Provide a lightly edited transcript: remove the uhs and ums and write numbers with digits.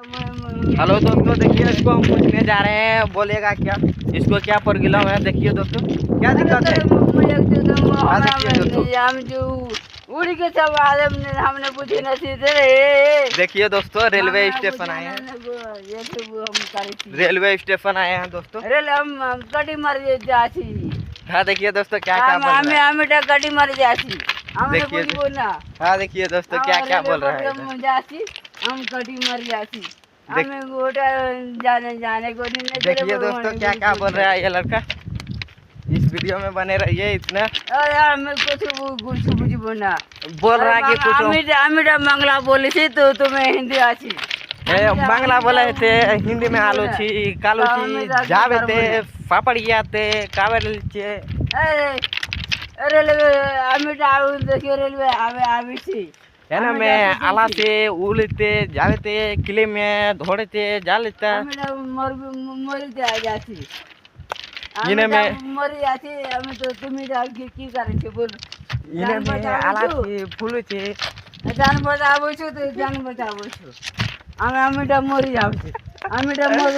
Hello दोस्तों, देखिए इसको हम पूछने जा रहे हैं, बोलेगा क्या, इसको क्या प्रॉब्लम है। देखिए दोस्तों क्या दिक्कत है। हम जो उड़ी के सब हमने पूछी नहीं थे। देखिए दोस्तों रेलवे स्टेशन आए हैं, रेलवे स्टेशन आए हैं दोस्तों। रेल हम कटी मर जाती। हाँ देखिए दोस्तों क्या क्या बोल रहा है। हमें कटी मर जाती। हमने देखिए कुछ बोलना। हाँ देखिए दोस्तों क्या क्या बोल रहा है। हम कटी मर जाती। हमें गोटा जाने को नहीं। देखिए दोस्तों क्या क्या बोल रहा है ये लड़का। इस वीडियो में बने रहिए इतना। हमें कुछ बोलना बोल रहा है कि कुछ अमिटा मंगला बोली थी तो तुम्हें हिंदी आती। बांग्ला बोले थे, हिंदी में आलू छी कालू छी जावे थे पापड़िया थे कावड़ छे। रेलवे अमिटा देखिए रेलवे आवी थी है ना। मैं आला से उड़ते जाते किले में दौड़ते जा लेता। मरते आ जाती। इन्हें में मर जाती। हमें तो तुम्हें की करे बोल। इन्हें में आला से फूल छे। जान बचावो छो तो जान बचावो छो। हमें अमिटा मरी जाव छे। अमिटा मर